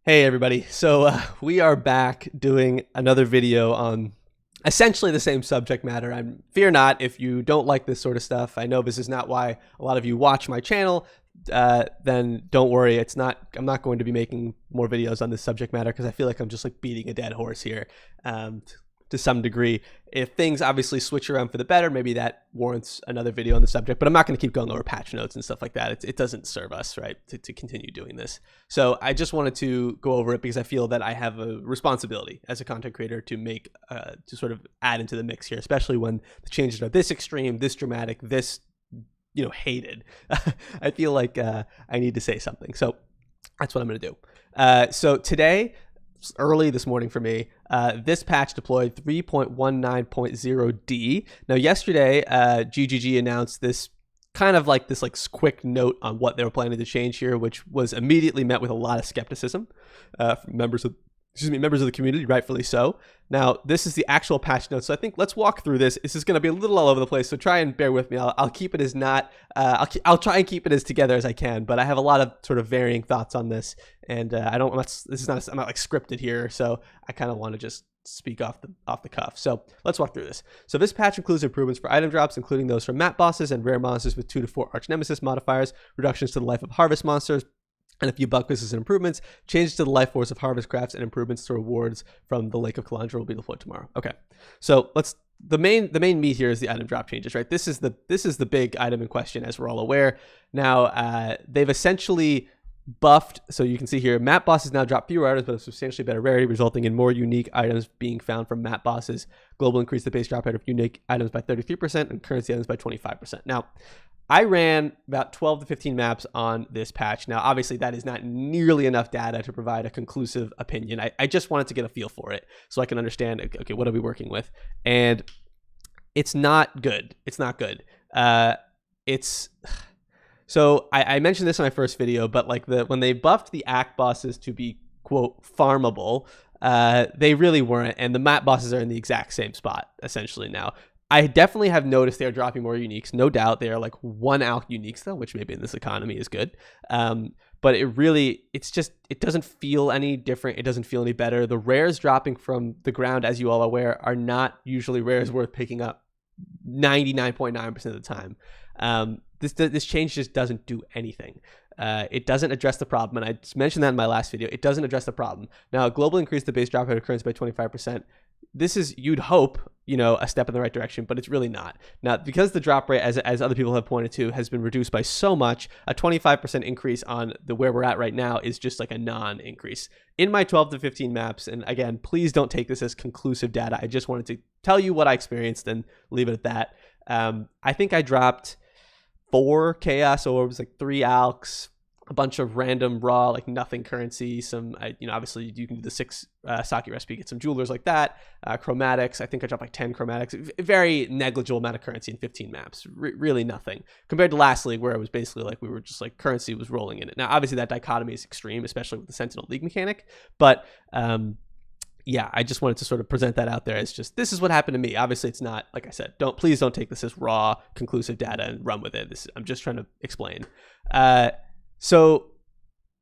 Hey everybody, so we are back doing another video on essentially the same subject matter. Fear not if you don't like this sort of stuff. I know this is not why a lot of you watch my channel. Then don't worry, I'm not going to be making more videos on this subject matter because I feel like I'm just like beating a dead horse here to some degree. If things obviously switch around for the better, maybe that warrants another video on the subject, but I'm not going to keep going over patch notes and stuff like that. It doesn't serve us, right, to continue doing this. So I just wanted to go over it because I feel that I have a responsibility as a content creator to make, to sort of add into the mix here, especially when the changes are this extreme, this dramatic, this, hated. I feel like I need to say something. So that's what I'm going to do. So today, early this morning for me, this patch deployed 3.19.0D. Now yesterday, GGG announced this kind of like this quick note on what they were planning to change here, which was immediately met with a lot of skepticism from members of the community, rightfully so. Now, this is the actual patch notes, so I think let's walk through this. This is going to be a little all over the place, so try and bear with me. I'll keep it as not, I'll try and keep it as together as I can, but I have a lot of sort of varying thoughts on this, and I'm not like scripted here, so I kind of want to just speak off the cuff. So let's walk through this. So this patch includes improvements for item drops, including those from map bosses and rare monsters with 2 to 4 arch nemesis modifiers, reductions to the life of harvest monsters, and a few bug fixes and improvements, changes to the life force of harvest crafts, and improvements to rewards from the Lake of Kalandra will be deployed tomorrow. Okay, so the main meat here is the item drop changes, right? This is the big item in question, as we're all aware. Now they've essentially buffed, so you can see here, map bosses now drop fewer items but a substantially better rarity, resulting in more unique items being found from map bosses. Global increase the base drop rate of unique items by 33% and currency items by 25%. Now, I ran about 12 to 15 maps on this patch. Now, obviously, that is not nearly enough data to provide a conclusive opinion. I just wanted to get a feel for it so I can understand, okay, what are we working with? And it's not good. It's not good. So I mentioned this in my first video, but when they buffed the act bosses to be, quote, farmable, they really weren't. And the map bosses are in the exact same spot, essentially, now. I definitely have noticed they're dropping more uniques. No doubt they are like 1 out uniques though, which maybe in this economy is good. But it doesn't feel any different. It doesn't feel any better. The rares dropping from the ground, as you all are aware, are not usually rares worth picking up 99.9% of the time. This change just doesn't do anything. It doesn't address the problem, and I just mentioned that in my last video. It doesn't address the problem. Now, global increase the base drop rate of currency by 25%. This is, you'd hope, a step in the right direction, but it's really not. Now, because the drop rate, as other people have pointed to, has been reduced by so much, a 25% increase on where we're at right now is just like a non-increase. In my 12 to 15 maps, and again, please don't take this as conclusive data. I just wanted to tell you what I experienced and leave it at that. I think I dropped 4 chaos orbs, 3 alks, a bunch of random raw, nothing currency, some, obviously you can do the 6 sake recipe, get some jewelers like that, chromatics. I think I dropped 10 chromatics, very negligible amount of currency in 15 maps, really nothing compared to last league where it was basically we were just currency was rolling in it. Now, obviously that dichotomy is extreme, especially with the Sentinel League mechanic, but yeah, I just wanted to sort of present that out there as just, this is what happened to me. Obviously it's not, like I said, please don't take this as raw, conclusive data and run with it. I'm just trying to explain. So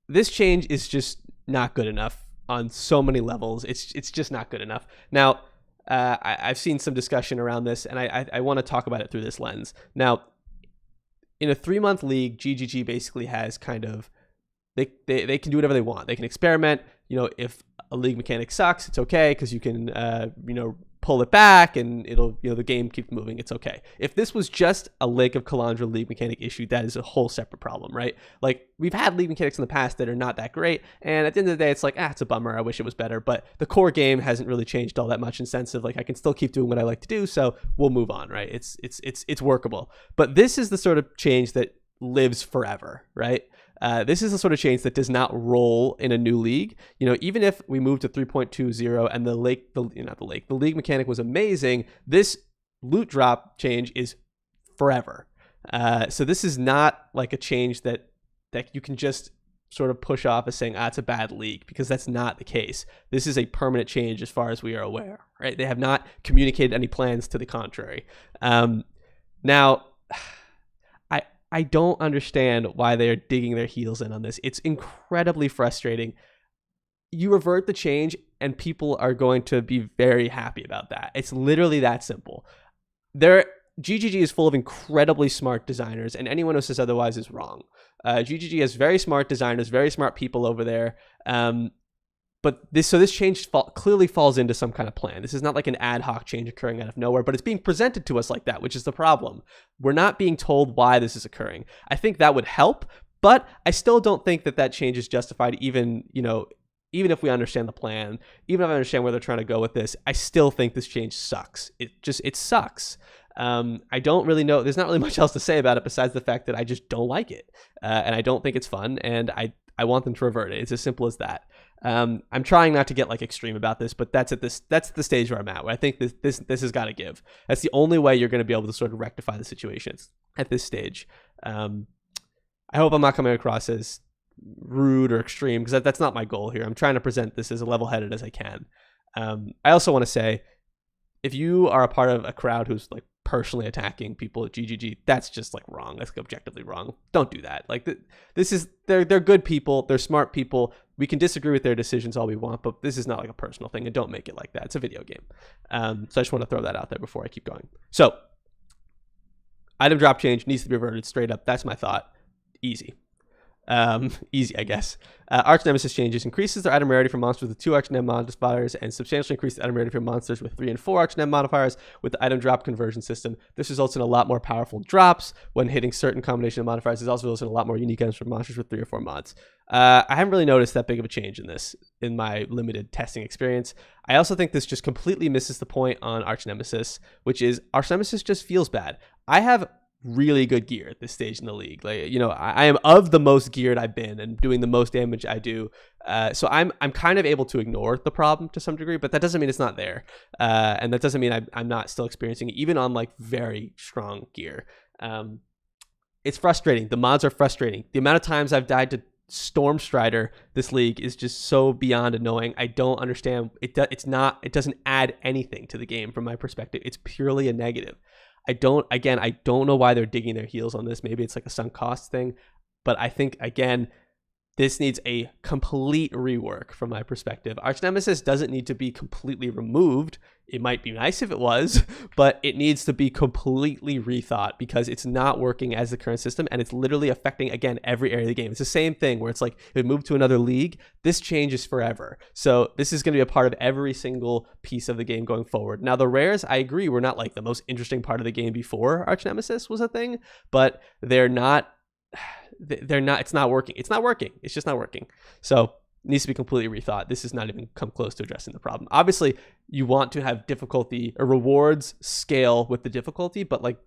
this change is just not good enough on so many levels. It's just not good enough. Now, I've seen some discussion around this, and I want to talk about it through this lens. Now, in a 3-month league, GGG basically has kind of, they can do whatever they want. They can experiment. If a league mechanic sucks, it's okay because you can, pull it back and it'll, the game keeps moving. It's okay. If this was just a Lake of Kalandra league mechanic issue, that is a whole separate problem, right? We've had league mechanics in the past that are not that great, and at the end of the day, it's it's a bummer. I wish it was better, but the core game hasn't really changed all that much in sense of I can still keep doing what I like to do, so we'll move on, right? It's workable. But this is the sort of change that lives forever, right? This is the sort of change that does not roll in a new league. Even if we move to 3.20 and the league mechanic was amazing, this loot drop change is forever. So this is not like a change that you can just sort of push off as saying, it's a bad league, because that's not the case. This is a permanent change as far as we are aware, right? They have not communicated any plans to the contrary. Now, I don't understand why they are digging their heels in on this. It's incredibly frustrating. you revert the change and people are going to be very happy about that. It's literally that simple. GGG is full of incredibly smart designers, and anyone who says otherwise is wrong. GGG has very smart designers, very smart people over there. But this change clearly falls into some kind of plan. This is not like an ad hoc change occurring out of nowhere, but it's being presented to us like that, which is the problem. We're not being told why this is occurring. I think that would help, but I still don't think that change is justified, even if we understand the plan, even if I understand where they're trying to go with this. I still think this change sucks. It sucks. I don't really know. There's not really much else to say about it besides the fact that I just don't like it. And I don't think it's fun, and I want them to revert it. It's as simple as that. I'm trying not to get like extreme about this, but that's the stage where I'm at, where I think this has got to give. That's the only way you're going to be able to sort of rectify the situations at this stage. I hope I'm not coming across as rude or extreme, because that's not my goal here. I'm trying to present this as level-headed as I can. I also want to say, if you are a part of a crowd who's like personally attacking people at GGG, that's just like wrong. That's objectively wrong. Don't do that. Like they're good people. They're smart people. We can disagree with their decisions all we want, but this is not like a personal thing, and don't make it like that. It's a video game. So I just want to throw that out there before I keep going. So item drop change needs to be reverted straight up. That's my thought. Easy. Easy, I guess. Arch Nemesis changes increases their item rarity for monsters with 2 Arch Nem modifiers and substantially increases the item rarity for monsters with 3 and 4 Arch Nem modifiers with the item drop conversion system. This results in a lot more powerful drops when hitting certain combination of modifiers. It also results in a lot more unique items for monsters with 3 or 4 mods. I haven't really noticed that big of a change in my limited testing experience. I also think this just completely misses the point on Arch Nemesis, which is Arch Nemesis just feels bad. I have really good gear at this stage in the league. Like, I am of the most geared I've been and doing the most damage I do. So I'm kind of able to ignore the problem to some degree, but that doesn't mean it's not there. And that doesn't mean I'm not still experiencing it, even on like very strong gear. It's frustrating. The mods are frustrating. The amount of times I've died to Storm Strider this league is just so beyond annoying. I don't understand. It doesn't add anything to the game from my perspective. It's purely a negative. I don't know why they're digging their heels on this. Maybe it's like a sunk cost thing, but I think, again, this needs a complete rework from my perspective. Arch Nemesis doesn't need to be completely removed. It might be nice if it was, but it needs to be completely rethought because it's not working as the current system, and it's literally affecting, again, every area of the game. It's the same thing where it's like, if it moved to another league, this changes forever. So this is going to be a part of every single piece of the game going forward. Now, the rares, I agree, were not like the most interesting part of the game before Arch Nemesis was a thing, but they're not, it's not working. It's just not working. So it needs to be completely rethought. This has not even come close to addressing the problem. Obviously, you want to have difficulty or rewards scale with the difficulty, but like,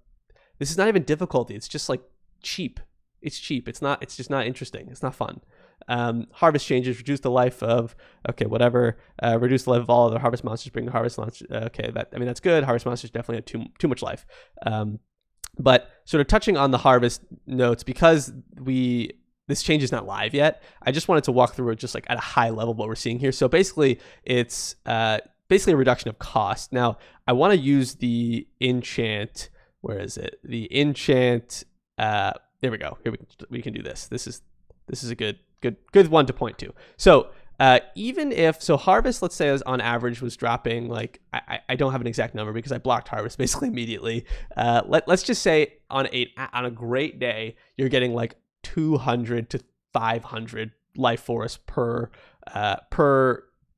this is not even difficulty. It's just like cheap. It's cheap. It's just not interesting. It's not fun. Harvest changes, reduce the life of, reduce the life of all other harvest monsters, bring the harvest monsters. That's good. Harvest monsters definitely have too much life. But sort of touching on the harvest notes, because this change is not live yet, I just wanted to walk through it just like at a high level what we're seeing here. So basically, it's basically a reduction of cost. Now, I want to use the enchant. Where is it? The enchant. There we go. Here we can do this. This is a good one to point to. So even if harvest, let's say, on average was dropping, like, I don't have an exact number because I blocked harvest basically immediately. Let's just say on a great day, you're getting like 200 to 500 life force per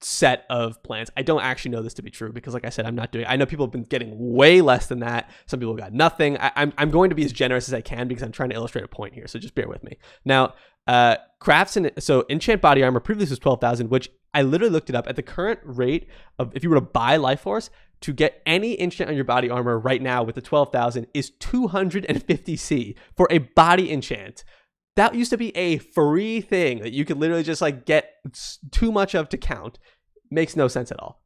set of plants. I don't actually know this to be true because, like I said, I know people have been getting way less than that. Some people got nothing. I'm going to be as generous as I can because I'm trying to illustrate a point here. So just bear with me. Now, enchant body armor previously was 12,000, which I literally looked it up at the current rate of, if you were to buy life force, to get any enchant on your body armor right now with the 12,000 is 250C for a body enchant. That used to be a free thing that you could literally just like get too much of to count. Makes no sense at all.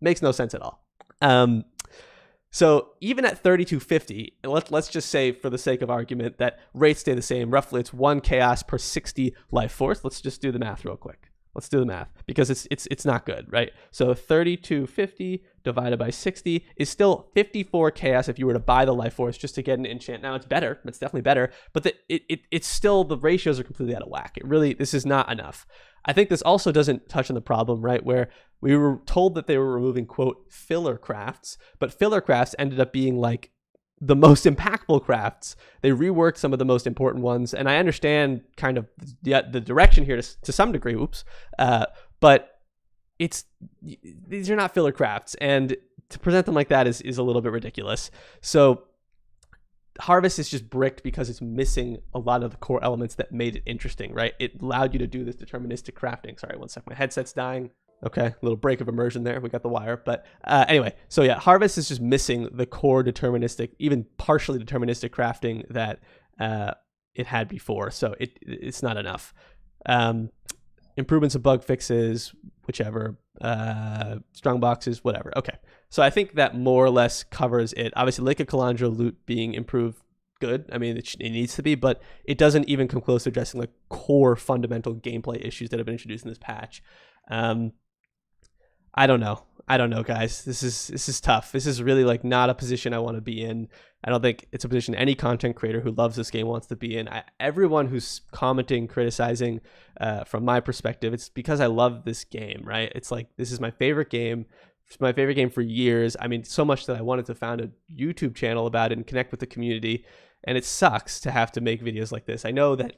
So even at 3250, let's just say, for the sake of argument, that rates stay the same. Roughly, it's 1 chaos per 60 life force. Let's just do the math real quick. Let's do the math because it's not good, right? So 3250 divided by 60 is still 54 chaos if you were to buy the life force just to get an enchant. Now it's better, it's definitely better, but it's still, the ratios are completely out of whack. This is not enough. I think this also doesn't touch on the problem, right, where we were told that they were removing, quote, filler crafts, but filler crafts ended up being like the most impactful crafts. They reworked some of the most important ones, and I understand kind of the direction here to some degree. But these are not filler crafts, and to present them like that is a little bit ridiculous. So Harvest is just bricked because it's missing a lot of the core elements that made it interesting, right? It allowed you to do this deterministic crafting. Sorry, one sec, my headset's dying. Okay, a little break of immersion there. We got the wire. But anyway, so yeah, Harvest is just missing the core deterministic, even partially deterministic crafting that it had before. So it's not enough. Improvements of bug fixes, whichever, strong boxes, whatever. Okay, so I think that more or less covers it. Obviously, Lake of Kalandra loot being improved, good. I mean, it needs to be, but it doesn't even come close to addressing like core fundamental gameplay issues that have been introduced in this patch. I don't know, guys. This is tough. This is really like not a position I want to be in. I don't think it's a position any content creator who loves this game wants to be in. Everyone who's commenting, criticizing, from my perspective, it's because I love this game, right? It's like, this is my favorite game. It's my favorite game for years. I mean, so much that I wanted to found a YouTube channel about it and connect with the community. And it sucks to have to make videos like this. I know that,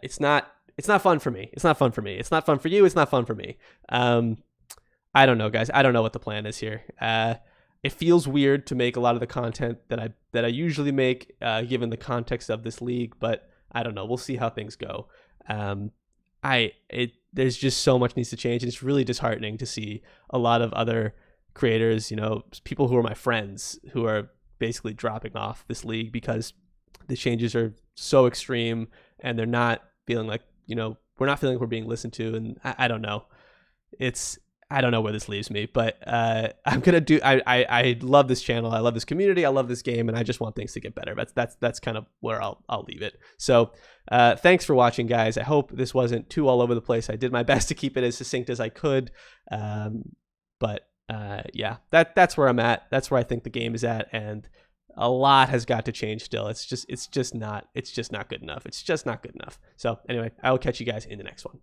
it's not fun for me. It's not fun for me. It's not fun for you. It's not fun for me. I don't know, guys. I don't know what the plan is here. It feels weird to make a lot of the content that I usually make, given the context of this league, but I don't know. We'll see how things go. There's just so much needs to change, and it's really disheartening to see a lot of other creators, people who are my friends, who are basically dropping off this league because the changes are so extreme, and they're not feeling like, we're not feeling like we're being listened to, and I don't know. I don't know where this leaves me, but I'm gonna do. I love this channel. I love this community. I love this game, and I just want things to get better. That's kind of where I'll leave it. So thanks for watching, guys. I hope this wasn't too all over the place. I did my best to keep it as succinct as I could, but yeah, that's where I'm at. That's where I think the game is at, and a lot has got to change still. It's just not good enough. It's just not good enough. So anyway, I will catch you guys in the next one.